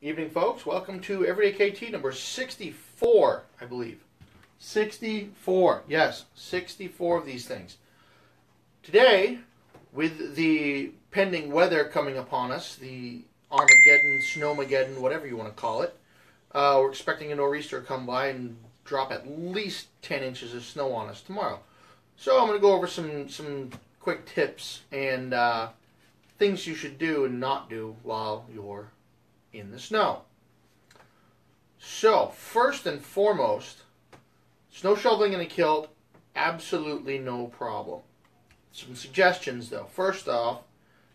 Evening, folks. Welcome to Everyday KT number 64, I believe. 64. Yes, 64 of these things. Today, with the pending weather coming upon us, the Armageddon, snowmageddon, whatever you want to call it, we're expecting a nor'easter to come by and drop at least 10 inches of snow on us tomorrow. So I'm going to go over some quick tips and things you should do and not do while you're in the snow. So, first and foremost, snow shoveling in a kilt, absolutely no problem. Some suggestions though. First off,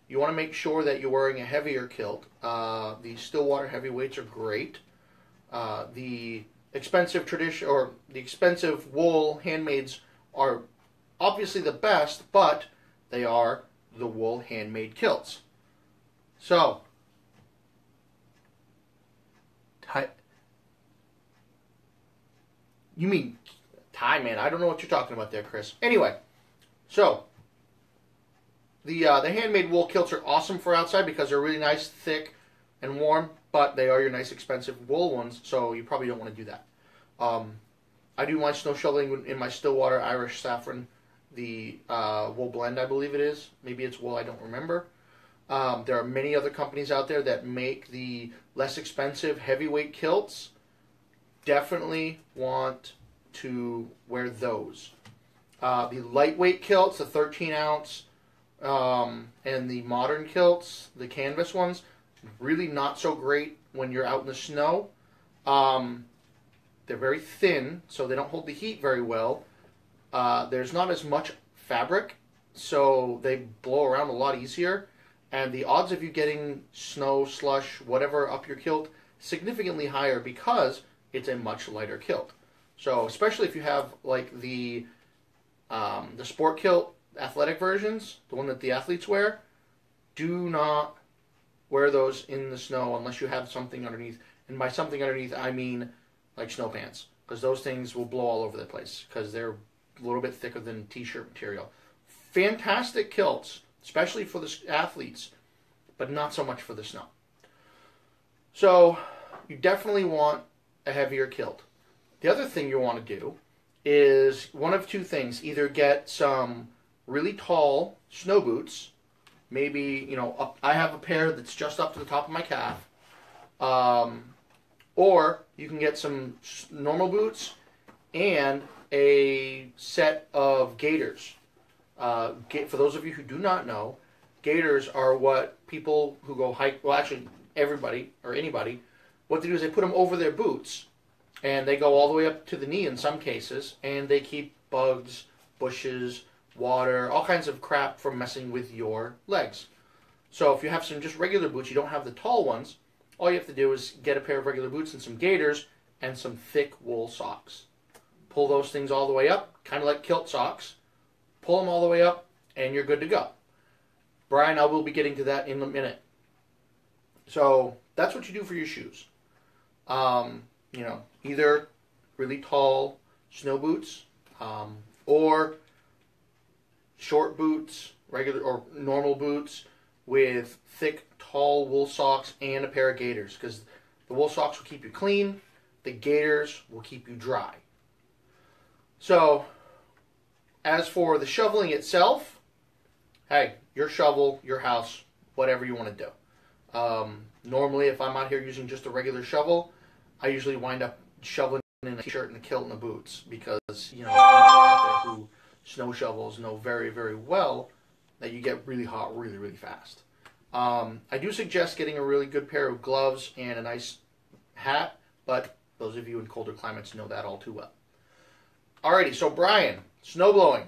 you want to make sure that you're wearing a heavier kilt. The Stillwater heavyweights are great. The expensive wool handmaids are obviously the best, but they are the wool handmade kilts. So, you mean tie, man? I don't know what you're talking about there, Chris. Anyway, so the handmade wool kilts are awesome for outside because they're really nice, thick, and warm. But they are your nice, expensive wool ones, so you probably don't want to do that. I do my snow shoveling in my Stillwater Irish Saffron, the wool blend, I believe it is. Maybe it's wool, I don't remember. There are many other companies out there that make the less expensive heavyweight kilts. Definitely want to wear those. The lightweight kilts, the 13 ounce, and the modern kilts, the canvas ones, really not so great when you're out in the snow. They're very thin, so they don't hold the heat very well. There's not as much fabric, so they blow around a lot easier. And the odds of you getting snow, slush, whatever up your kilt, significantly higher because it's a much lighter kilt. So especially if you have like the sport kilt athletic versions, the one that the athletes wear, do not wear those in the snow unless you have something underneath. And by something underneath, I mean like snow pants, because those things will blow all over the place because they're a little bit thicker than t-shirt material. Fantastic kilts, especially for the athletes, but not so much for the snow. So you definitely want a heavier kilt. The other thing you want to do is one of two things. Either get some really tall snow boots, maybe, I have a pair that's just up to the top of my calf, or you can get some normal boots and a set of gaiters. For those of you who do not know, gaiters are what people who go hike, well actually everybody or anybody, what they do is they put them over their boots and they go all the way up to the knee in some cases, and they keep bugs, bushes, water, all kinds of crap from messing with your legs. So if you have some just regular boots, you don't have the tall ones, all you have to do is get a pair of regular boots and some gaiters and some thick wool socks. Pull those things all the way up, kind of like kilt socks. Pull them all the way up, and you're good to go. Brian, I will be getting to that in a minute. So that's what you do for your shoes. Either really tall snow boots, or short boots, regular or normal boots with thick, tall wool socks and a pair of gaiters, because the wool socks will keep you clean, the gaiters will keep you dry. So, as for the shoveling itself, hey, your shovel, your house, whatever you want to do. Normally, if I'm out here using just a regular shovel, I usually wind up shoveling in a t-shirt and a kilt and the boots, because, anybody out there who snow shovels know very, very well that you get really hot really, really fast. I do suggest getting a really good pair of gloves and a nice hat, but those of you in colder climates know that all too well. Alrighty, so Brian, snowblowing.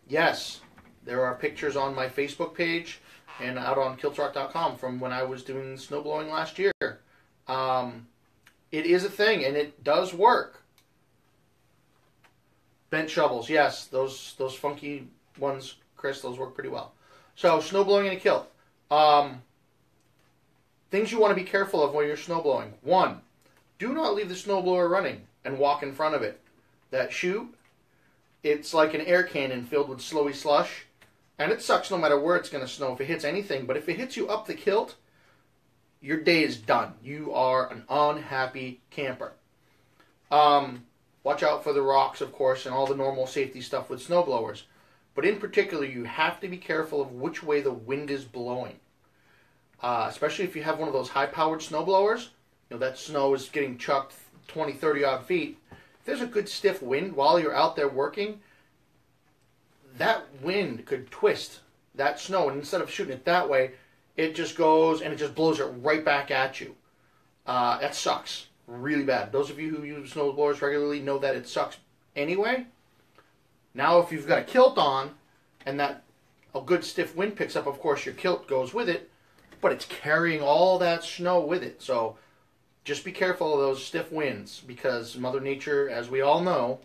Yes, there are pictures on my Facebook page and out on kiltrock.com from when I was doing snowblowing last year. It is a thing, and it does work. Bent shovels, yes, those funky ones, Chris, those work pretty well. So, snowblowing in a kilt. Things you want to be careful of when you're snowblowing. 1, do not leave the snowblower running and walk in front of it. That chute, it's like an air cannon filled with slowy slush, and it sucks no matter where it's going to snow if it hits anything, but if it hits you up the kilt, your day is done. You are an unhappy camper. Watch out for the rocks, of course, and all the normal safety stuff with snowblowers. But in particular, you have to be careful of which way the wind is blowing. Especially if you have one of those high-powered snowblowers, that snow is getting chucked 20, 30 odd feet. If there's a good stiff wind while you're out there working, that wind could twist that snow, and instead of shooting it that way, it just goes and it just blows it right back at you. That sucks really bad. Those of you who use snowblowers regularly know that it sucks anyway. Now if you've got a kilt on and that a good stiff wind picks up, of course your kilt goes with it, but it's carrying all that snow with it. So just be careful of those stiff winds, because Mother Nature, as we all know,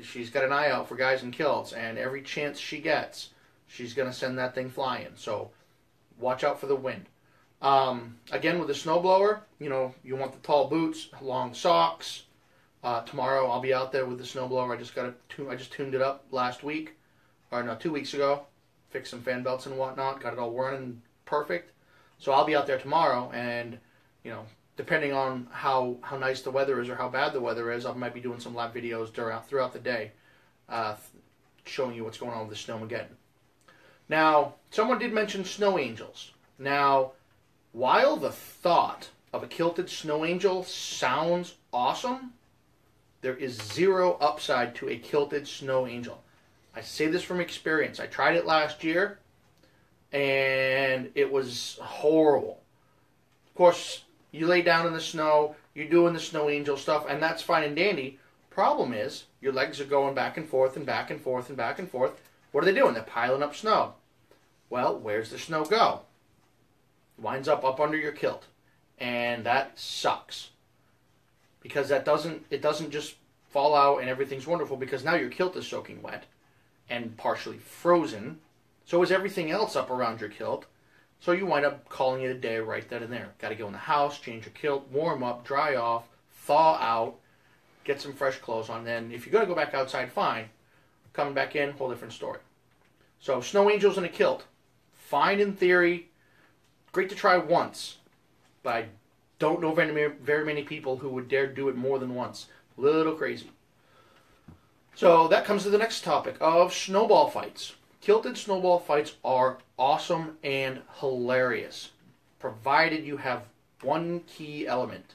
she's got an eye out for guys in kilts, and every chance she gets, she's going to send that thing flying. So watch out for the wind. Again, with the snowblower, you want the tall boots, long socks. Tomorrow I'll be out there with the snowblower. I just tuned it up last week, or no, 2 weeks ago. Fixed some fan belts and whatnot. Got it all running perfect. So I'll be out there tomorrow, and depending on how nice the weather is or how bad the weather is, I might be doing some live videos throughout the day, showing you what's going on with the snowmageddon. Now, someone did mention snow angels. Now, while the thought of a kilted snow angel sounds awesome, there is zero upside to a kilted snow angel. I say this from experience. I tried it last year, and it was horrible. Of course, you lay down in the snow, you're doing the snow angel stuff, and that's fine and dandy. Problem is, your legs are going back and forth and back and forth and back and forth. What are they doing? They're piling up snow. Well, where's the snow go? It winds up under your kilt, and that sucks, because it doesn't just fall out and everything's wonderful, because now your kilt is soaking wet and partially frozen. So is everything else up around your kilt. So you wind up calling it a day right then and there. Got to go in the house, change your kilt, warm up, dry off, thaw out, get some fresh clothes on. Then if you're going to go back outside, fine. Coming back in, whole different story. So snow angels in a kilt, fine in theory, great to try once, but I don't know very many people who would dare do it more than once. A little crazy. So that comes to the next topic of snowball fights. Kilted snowball fights are awesome and hilarious, provided you have one key element.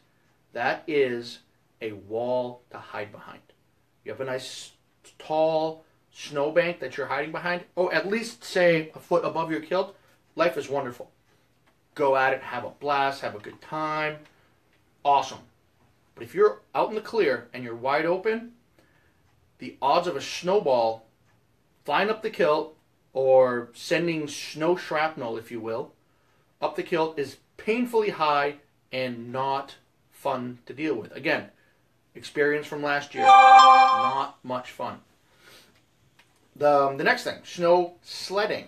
That is a wall to hide behind. You have a nice, tall snowbank that you're hiding behind. Oh, at least, say, a foot above your kilt. Life is wonderful. Go at it, have a blast, have a good time. Awesome. But if you're out in the clear and you're wide open, the odds of a snowball flying up the kilt, or sending snow shrapnel, if you will, up the kilt is painfully high and not fun to deal with. Again, experience from last year, not much fun. The next thing, snow sledding.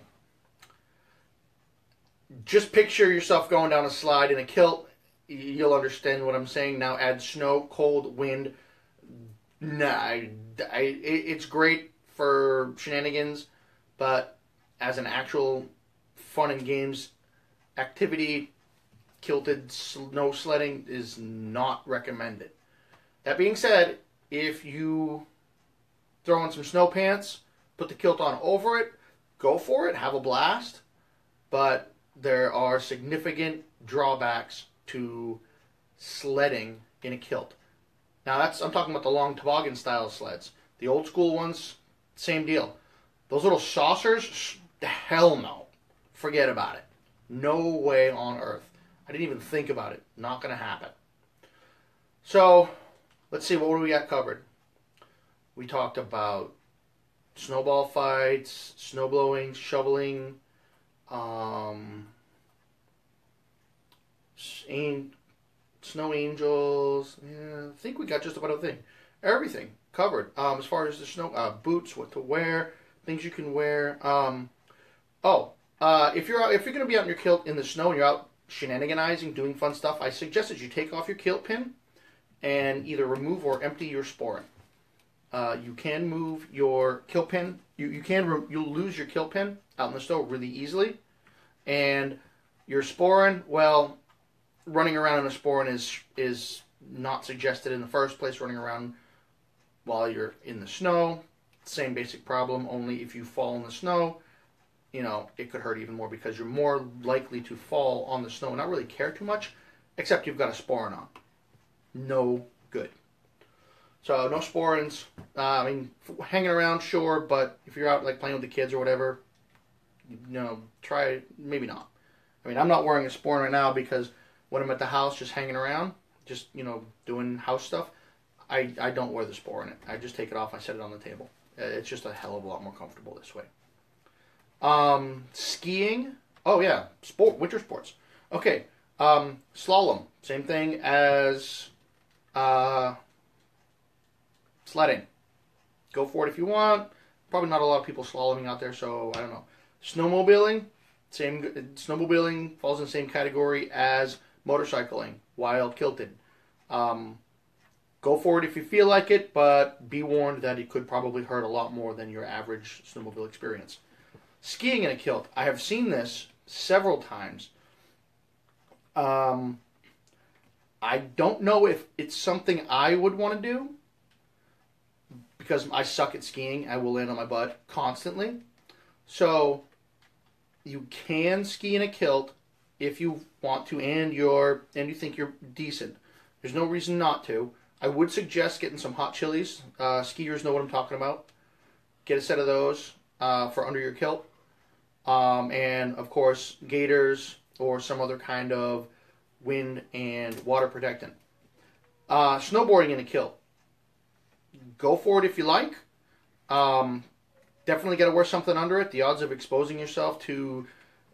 Just picture yourself going down a slide in a kilt. You'll understand what I'm saying. Now add snow, cold, wind. Nah, it's great for shenanigans, but as an actual fun and games activity, kilted snow sledding is not recommended. That being said, if you throw in some snow pants, put the kilt on over it, go for it, have a blast, but there are significant drawbacks to sledding in a kilt. Now I'm talking about the long toboggan style sleds. The old school ones, same deal. Those little saucers, hell no. Forget about it. No way on earth. I didn't even think about it. Not going to happen. So, let's see, what do we got covered? We talked about snowball fights, snowblowing, shoveling, snow angels. Yeah, I think we got just about everything covered. As far as the snow boots, what to wear, things you can wear. If you're going to be out in your kilt in the snow and you're out shenaniganizing, doing fun stuff, I suggest that you take off your kilt pin and either remove or empty your sporin. You can move your kilt pin. You'll lose your kilt pin out in the snow really easily, and your sporin, well, running around in a sporran is not suggested in the first place. Running around while you're in the snow, same basic problem. Only if you fall in the snow, you know, it could hurt even more because you're more likely to fall on the snow and not really care too much, except you've got a sporran on. No good. So no sporrans. I mean, hanging around, sure, but if you're out like playing with the kids or whatever, you know, try maybe not. I mean, I'm not wearing a sporran right now because when I'm at the house just hanging around, just, you know, doing house stuff, I don't wear the sporran. I just take it off. I set it on the table. It's just a hell of a lot more comfortable this way. Skiing. Oh yeah, winter sports. Okay. Slalom. Same thing as sledding. Go for it if you want. Probably not a lot of people slaloming out there, so I don't know. Snowmobiling. Snowmobiling falls in the same category as motorcycling while kilted. Go for it if you feel like it, but be warned that it could probably hurt a lot more than your average snowmobile experience. Skiing in a kilt. I have seen this several times. I don't know if it's something I would want to do because I suck at skiing. I will land on my butt constantly. So you can ski in a kilt if you want to and you think you're decent. There's no reason not to. I would suggest getting some hot chilies. Skiers know what I'm talking about. Get a set of those for under your kilt. And of course, gaiters or some other kind of wind and water protectant. Snowboarding in a kilt. Go for it if you like. Definitely got to wear something under it. The odds of exposing yourself to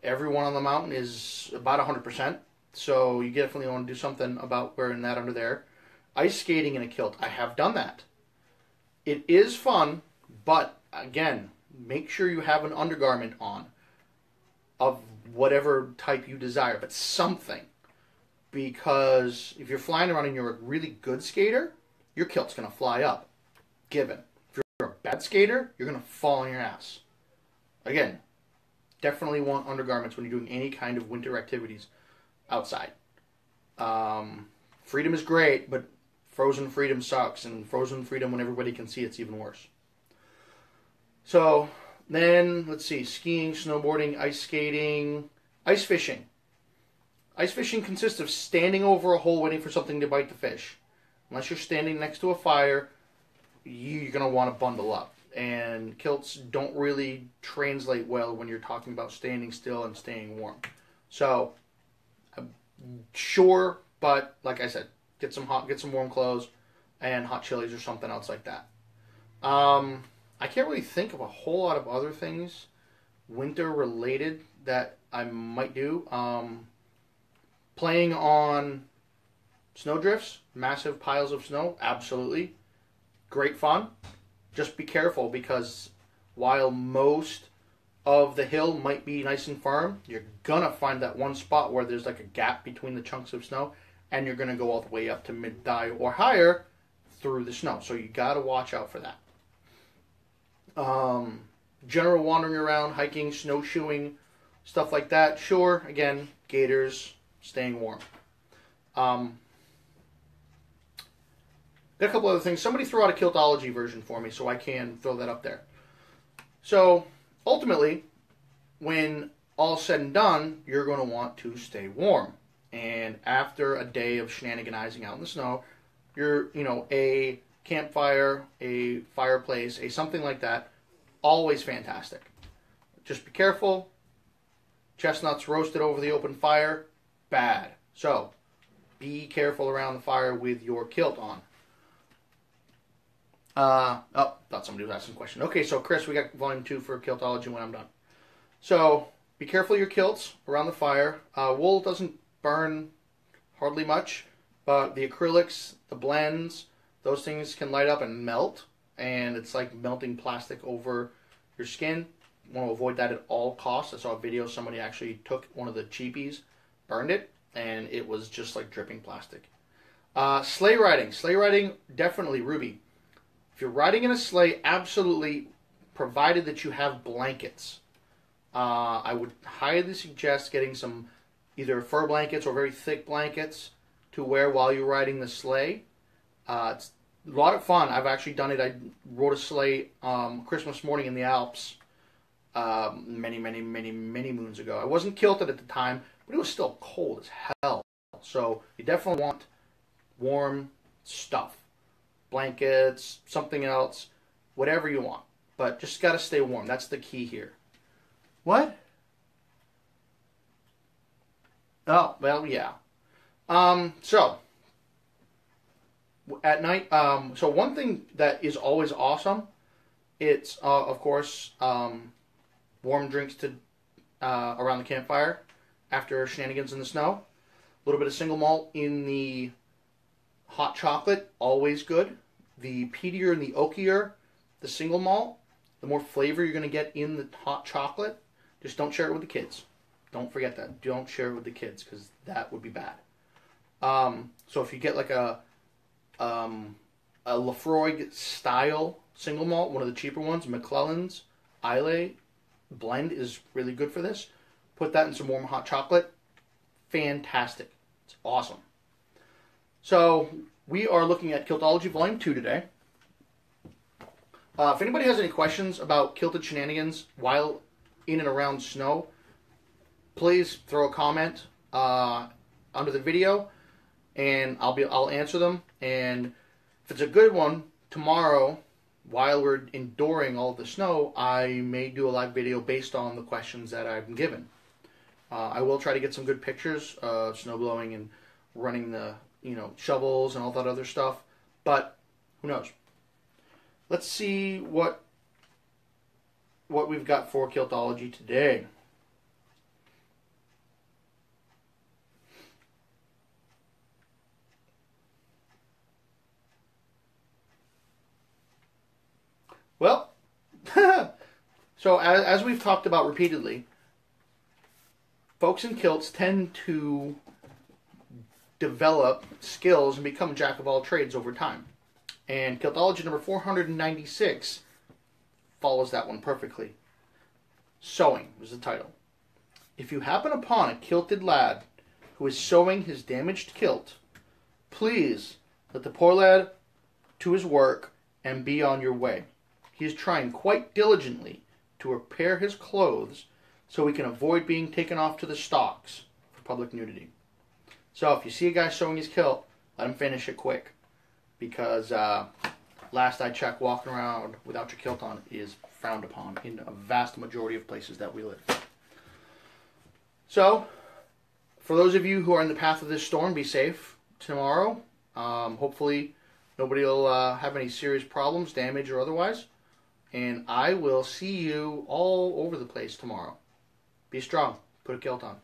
everyone on the mountain is about 100%. So you definitely want to do something about wearing that under there. Ice skating in a kilt. I have done that. It is fun, but again, make sure you have an undergarment on of whatever type you desire, but something. Because if you're flying around and you're a really good skater, your kilt's going to fly up. Given. If you're a bad skater, you're going to fall on your ass. Again, definitely want undergarments when you're doing any kind of winter activities outside. Freedom is great, but frozen freedom sucks, and frozen freedom when everybody can see it's even worse. So then, let's see, skiing, snowboarding, ice skating, ice fishing. Ice fishing consists of standing over a hole waiting for something to bite the fish. Unless you're standing next to a fire, you're going to want to bundle up. And kilts don't really translate well when you're talking about standing still and staying warm. So, sure, but like I said, get some warm clothes and hot chilies or something else like that. I can't really think of a whole lot of other things winter related that I might do. Playing on snowdrifts, massive piles of snow, absolutely. Great fun. Just be careful because while most of the hill might be nice and firm, you're going to find that one spot where there's like a gap between the chunks of snow, and you're going to go all the way up to mid-thigh or higher through the snow. So you got to watch out for that. General wandering around, hiking, snowshoeing, stuff like that. Sure, again, gaiters, staying warm. Got a couple other things. Somebody throw out a kiltology version for me so I can throw that up there. So, ultimately, when all's said and done, you're going to want to stay warm. And after a day of shenaniganizing out in the snow, a campfire, a fireplace, a something like that, always fantastic. Just be careful. Chestnuts roasted over the open fire, bad. So, be careful around the fire with your kilt on. Thought somebody was asking a question. Okay, so Chris, we got volume 2 for Kiltology when I'm done. So, be careful of your kilts around the fire. Wool doesn't burn hardly much, but the acrylics, the blends, those things can light up and melt, and it's like melting plastic over your skin. You want to avoid that at all costs. I saw a video somebody actually took one of the cheapies, burned it, and it was just like dripping plastic. Sleigh riding. Sleigh riding, definitely, Ruby. If you're riding in a sleigh, absolutely, provided that you have blankets. I would highly suggest getting some either fur blankets or very thick blankets to wear while you're riding the sleigh. It's a lot of fun. I've actually done it. I rode a sleigh Christmas morning in the Alps many moons ago. I wasn't kilted at the time, but it was still cold as hell. So you definitely want warm stuff. Blankets, something else, whatever you want. But just got to stay warm. That's the key here. What? Oh, well, yeah. So at night, so one thing that is always awesome, it's, of course, warm drinks to around the campfire after shenanigans in the snow. A little bit of single malt in the hot chocolate, always good. The peatier and the oakier the single malt, the more flavor you're going to get in the hot chocolate. Just don't share it with the kids. Don't forget that. Don't share it with the kids, because that would be bad. So if you get like a Lafroig style single malt, one of the cheaper ones, McClellan's Islay blend is really good for this. Put that in some warm hot chocolate. Fantastic. It's awesome. So we are looking at Kiltology Volume 2 today. If anybody has any questions about kilted shenanigans while in and around snow, please throw a comment under the video, and I'll answer them. And if it's a good one, tomorrow, while we're enduring all the snow, I may do a live video based on the questions that I've been given. I will try to get some good pictures of snow blowing and running the shovels and all that other stuff, but who knows? Let's see what we've got for Kiltology today. Well, so as we've talked about repeatedly, folks in kilts tend to develop skills and become jack of all trades over time. And Kiltology number 496 follows that one perfectly. Sewing was the title. If you happen upon a kilted lad who is sewing his damaged kilt, please let the poor lad to his work and be on your way. He is trying quite diligently to repair his clothes so he can avoid being taken off to the stocks for public nudity. So if you see a guy sewing his kilt, let him finish it quick. Because last I checked, walking around without your kilt on is frowned upon in a vast majority of places that we live. So, for those of you who are in the path of this storm, be safe tomorrow. Hopefully nobody will have any serious problems, damage or otherwise. And I will see you all over the place tomorrow. Be strong. Put a kilt on.